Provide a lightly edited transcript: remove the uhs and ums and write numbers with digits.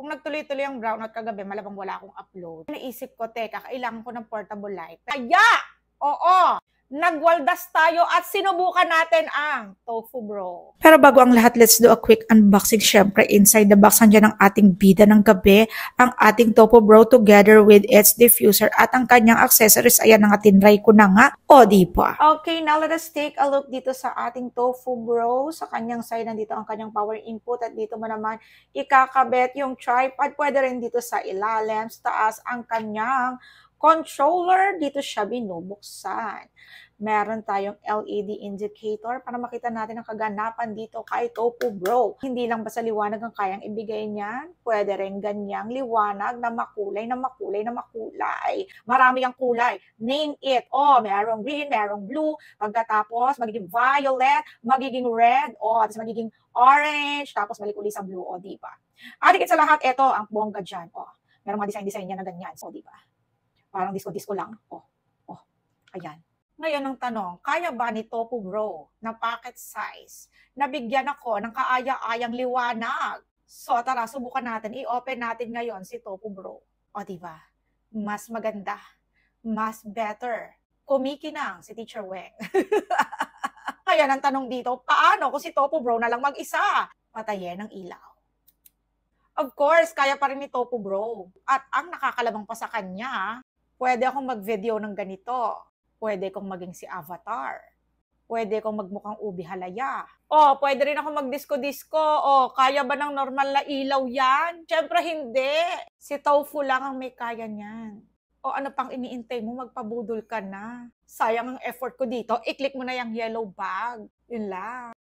Kung nagtuloy-tuloy ang brownout kagabi, malamang wala akong upload. Naisip ko, teka, kailangan ko ng portable light. Kaya, oo, nagwaldas tayo at sinubukan natin ang Tofu Bro. Pero bago ang lahat, let's do a quick unboxing. Syempre, inside the box, nandiyan ang ating bida ng gabi, ang ating Tofu Bro together with its diffuser at ang kanyang accessories. Ayan na nga, tinry ko na nga. O, diba? Okay, now let us take a look dito sa ating Tofu Bro. Sa kanyang side, nandito ang kanyang power input at dito mo naman ikakabit yung tripod. Pwede rin dito sa ilalim, sa taas ang kanyang controller. Dito siya binubuksan. Meron tayong LED indicator para makita natin ang kaganapan dito kay Tofu Bro. Hindi lang basta liwanag ang kayang ibigay niyan, pwede rin ganyang liwanag na makulay na makulay na makulay. Marami ang kulay. Name it. Oh, merong green, merong blue. Pagkatapos, magiging violet, magiging red, tapos magiging orange, tapos balik uli sa blue, diba? At higit sa lahat, ito ang bongga dyan. Merong mga design niya na ganyan. So, diba? Parang disco-disco lang. Ayan. Ngayon ang tanong, kaya ba ni Tofu Bro na pocket size na bigyan ako ng kaaya-ayang liwanag? So tara, subukan natin. I-open natin ngayon si Tofu Bro. O diba? Mas maganda. Mas better. Kumikinang si Teacher Weng. Ngayon ang tanong dito, paano kung si Tofu Bro na lang mag-isa? Patayin ang ilaw. Of course, kaya pa rin ni Tofu Bro. At ang nakakalabang pa sa kanya, pwede akong mag-video ng ganito. Pwede kong maging si Avatar. Pwede kong magmukhang Ubi Halaya. Pwede rin ako mag-disco-disco. Kaya ba ng normal na ilaw yan? Siyempre hindi. Si Tofu lang ang may kaya niyan. Ano pang iniintay mo? Magpabudol ka na. Sayang ang effort ko dito. I-click mo na yung yellow bag. Yun lang.